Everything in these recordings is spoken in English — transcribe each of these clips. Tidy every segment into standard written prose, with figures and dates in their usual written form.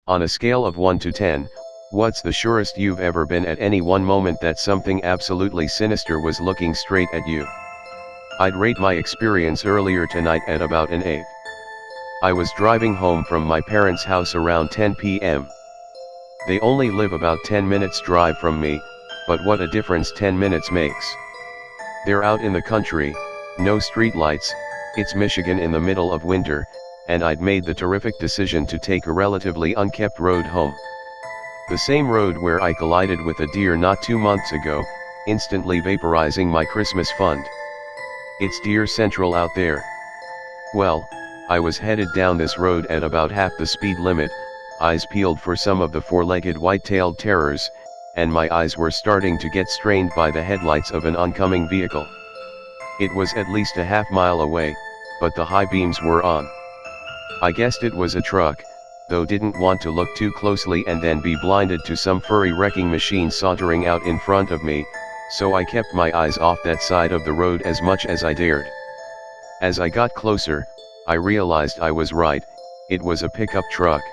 On a scale of 1 to 10, what's the surest you've ever been at any one moment that something absolutely sinister was looking straight at you? I'd rate my experience earlier tonight at about an 8. I was driving home from my parents' house around 10 p.m. They only live about 10 minutes drive from me, but what a difference 10 minutes makes. They're out in the country, no streetlights, it's Michigan in the middle of winter, and I'd made the terrific decision to take a relatively unkept road home. The same road where I collided with a deer not 2 months ago, instantly vaporizing my Christmas fund. It's deer central out there. Well, I was headed down this road at about half the speed limit, eyes peeled for some of the four-legged white-tailed terrors, and my eyes were starting to get strained by the headlights of an oncoming vehicle. It was at least a half-mile away, but the high beams were on. I guessed it was a truck, though didn't want to look too closely and then be blinded to some furry wrecking machine sauntering out in front of me, so I kept my eyes off that side of the road as much as I dared. As I got closer, I realized I was right, it was a pickup truck.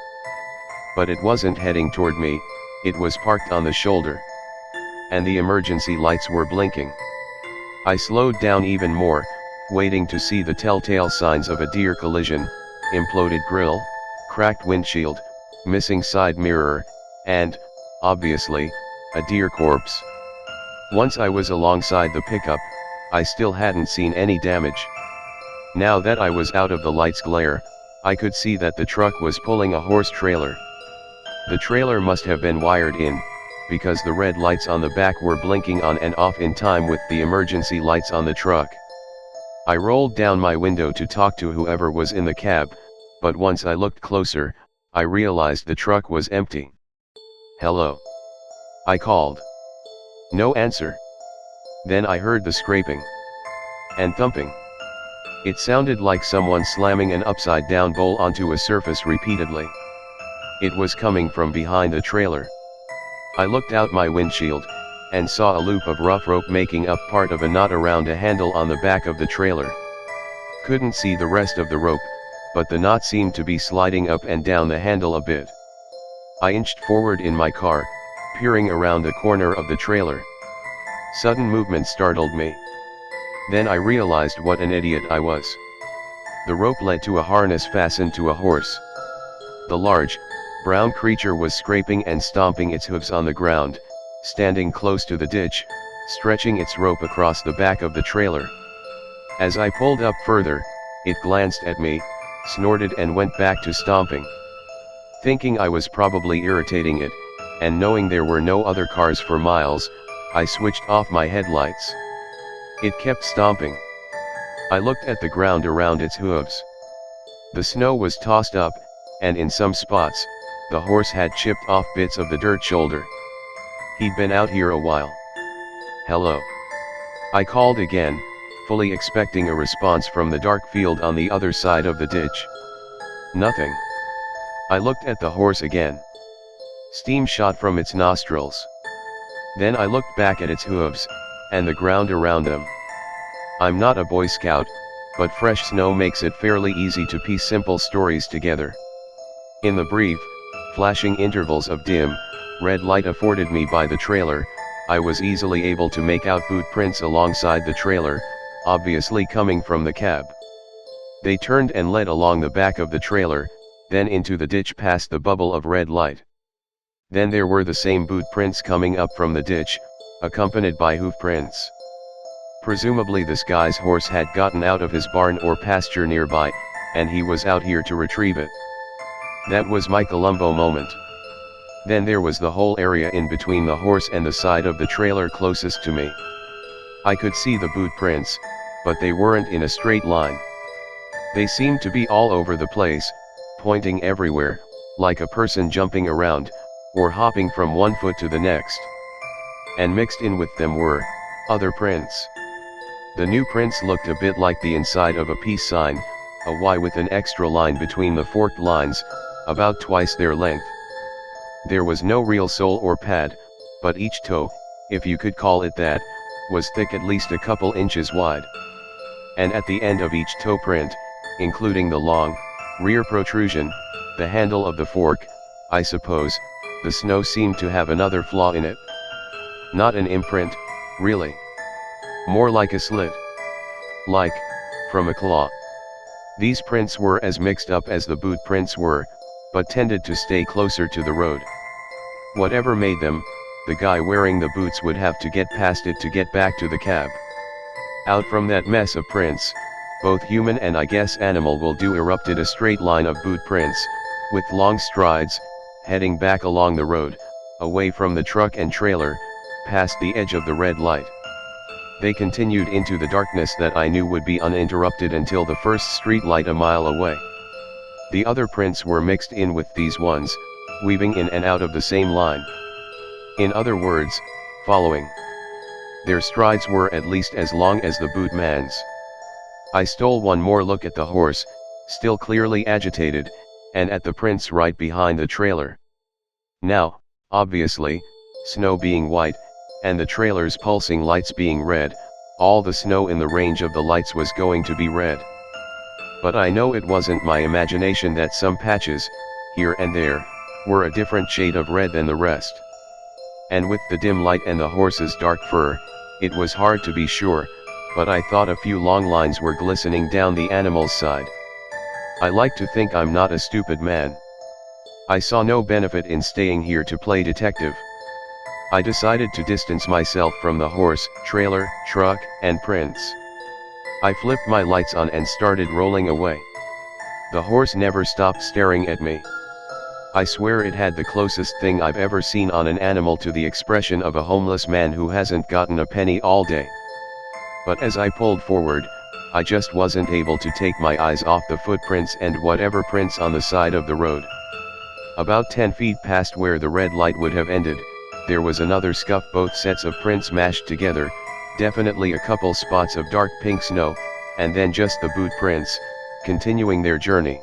But it wasn't heading toward me, it was parked on the shoulder. And the emergency lights were blinking. I slowed down even more, waiting to see the telltale signs of a deer collision: imploded grille, cracked windshield, missing side mirror, and, obviously, a deer corpse. Once I was alongside the pickup, I still hadn't seen any damage. Now that I was out of the light's glare, I could see that the truck was pulling a horse trailer. The trailer must have been wired in, because the red lights on the back were blinking on and off in time with the emergency lights on the truck. I rolled down my window to talk to whoever was in the cab, but once I looked closer, I realized the truck was empty. "Hello?" I called. No answer. Then I heard the scraping and thumping. It sounded like someone slamming an upside-down bowl onto a surface repeatedly. It was coming from behind the trailer. I looked out my windshield, and saw a loop of rough rope making up part of a knot around a handle on the back of the trailer. Couldn't see the rest of the rope, but the knot seemed to be sliding up and down the handle a bit. I inched forward in my car, peering around the corner of the trailer. Sudden movement startled me. Then I realized what an idiot I was. The rope led to a harness fastened to a horse. The large, brown creature was scraping and stomping its hooves on the ground, standing close to the ditch, stretching its rope across the back of the trailer. As I pulled up further, it glanced at me, snorted and went back to stomping. Thinking I was probably irritating it, and knowing there were no other cars for miles, I switched off my headlights. It kept stomping. I looked at the ground around its hooves. The snow was tossed up, and in some spots, the horse had chipped off bits of the dirt shoulder. He'd been out here a while. "Hello?" I called again, fully expecting a response from the dark field on the other side of the ditch. Nothing. I looked at the horse again. Steam shot from its nostrils. Then I looked back at its hooves, and the ground around them. I'm not a Boy Scout, but fresh snow makes it fairly easy to piece simple stories together. In the brief, flashing intervals of dim, red light afforded me by the trailer, I was easily able to make out boot prints alongside the trailer, obviously coming from the cab. They turned and led along the back of the trailer, then into the ditch past the bubble of red light. Then there were the same boot prints coming up from the ditch, accompanied by hoof prints. Presumably this guy's horse had gotten out of his barn or pasture nearby, and he was out here to retrieve it. That was my Columbo moment. Then there was the whole area in between the horse and the side of the trailer closest to me. I could see the boot prints, but they weren't in a straight line. They seemed to be all over the place, pointing everywhere, like a person jumping around, or hopping from one foot to the next. And mixed in with them were other prints. The new prints looked a bit like the inside of a peace sign, a Y with an extra line between the forked lines, about twice their length. There was no real sole or pad, but each toe, if you could call it that, was thick at least a couple inches wide. And at the end of each toe print, including the long, rear protrusion, the handle of the fork, I suppose, the snow seemed to have another flaw in it. Not an imprint, really. More like a slit. Like, from a claw. These prints were as mixed up as the boot prints were, but tended to stay closer to the road. Whatever made them, the guy wearing the boots would have to get past it to get back to the cab. Out from that mess of prints, both human and I guess animal will do erupted a straight line of boot prints, with long strides, heading back along the road, away from the truck and trailer, past the edge of the red light. They continued into the darkness that I knew would be uninterrupted until the first street light a mile away. The other prints were mixed in with these ones, weaving in and out of the same line. In other words, following. Their strides were at least as long as the boot man's. I stole one more look at the horse, still clearly agitated, and at the prints right behind the trailer. Now, obviously, snow being white, and the trailer's pulsing lights being red, all the snow in the range of the lights was going to be red. But I know it wasn't my imagination that some patches, here and there, were a different shade of red than the rest. And with the dim light and the horse's dark fur, it was hard to be sure, but I thought a few long lines were glistening down the animal's side. I like to think I'm not a stupid man. I saw no benefit in staying here to play detective. I decided to distance myself from the horse, trailer, truck, and prints. I flipped my lights on and started rolling away. The horse never stopped staring at me. I swear it had the closest thing I've ever seen on an animal to the expression of a homeless man who hasn't gotten a penny all day. But as I pulled forward, I just wasn't able to take my eyes off the footprints and whatever prints on the side of the road. About 10 feet past where the red light would have ended, there was another scuff, both sets of prints mashed together, definitely a couple spots of dark pink snow, and then just the boot prints, continuing their journey.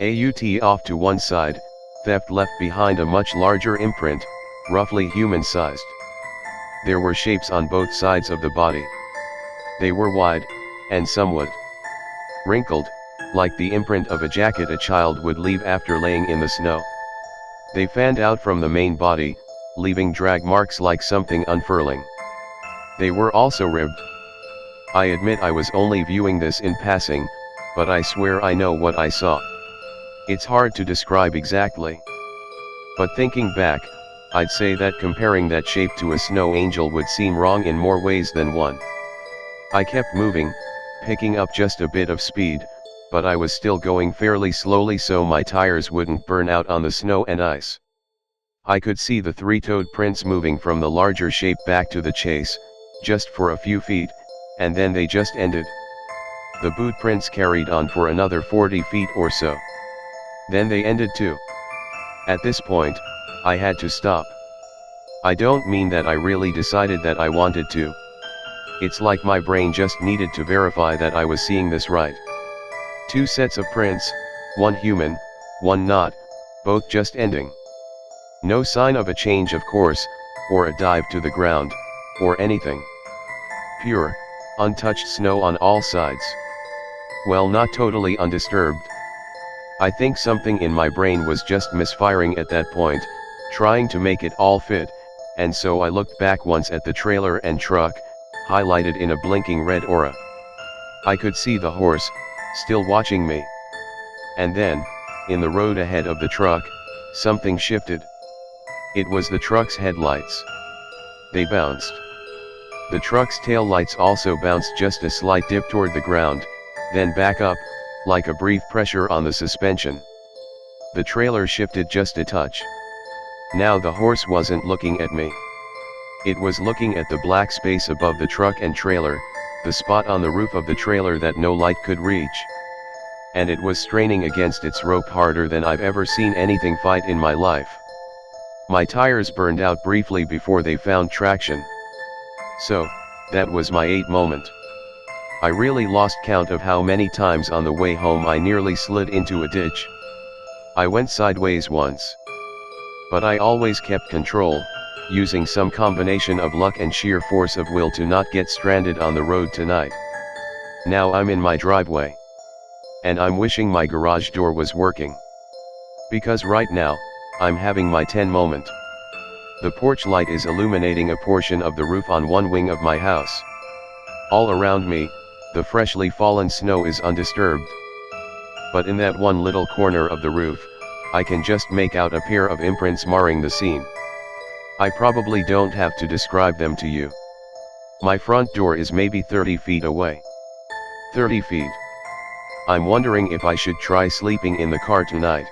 Out off to one side, theft left behind a much larger imprint, roughly human-sized. There were shapes on both sides of the body. They were wide, and somewhat wrinkled, like the imprint of a jacket a child would leave after laying in the snow. They fanned out from the main body, leaving drag marks like something unfurling. They were also ribbed. I admit I was only viewing this in passing, but I swear I know what I saw. It's hard to describe exactly. But thinking back, I'd say that comparing that shape to a snow angel would seem wrong in more ways than one. I kept moving, picking up just a bit of speed, but I was still going fairly slowly so my tires wouldn't burn out on the snow and ice. I could see the three-toed prints moving from the larger shape back to the chase, just for a few feet, and then they just ended. The boot prints carried on for another 40 feet or so. Then they ended too. At this point, I had to stop. I don't mean that I really decided that I wanted to. It's like my brain just needed to verify that I was seeing this right. Two sets of prints, one human, one not, both just ending. No sign of a change of course, or a dive to the ground, or anything. Pure, untouched snow on all sides. Well, not totally undisturbed. I think something in my brain was just misfiring at that point, trying to make it all fit, and so I looked back once at the trailer and truck, highlighted in a blinking red aura. I could see the horse, still watching me. And then, in the road ahead of the truck, something shifted. It was the truck's headlights. They bounced. The truck's tail lights also bounced just a slight dip toward the ground, then back up, like a brief pressure on the suspension. The trailer shifted just a touch. Now the horse wasn't looking at me. It was looking at the black space above the truck and trailer, the spot on the roof of the trailer that no light could reach. And it was straining against its rope harder than I've ever seen anything fight in my life. My tires burned out briefly before they found traction. So, that was my 8 moment. I really lost count of how many times on the way home I nearly slid into a ditch. I went sideways once. But I always kept control, using some combination of luck and sheer force of will to not get stranded on the road tonight. Now I'm in my driveway. And I'm wishing my garage door was working. Because right now, I'm having my 10 moment. The porch light is illuminating a portion of the roof on one wing of my house. All around me, the freshly fallen snow is undisturbed. But in that one little corner of the roof, I can just make out a pair of imprints marring the scene. I probably don't have to describe them to you. My front door is maybe 30 feet away. 30 feet. I'm wondering if I should try sleeping in the car tonight.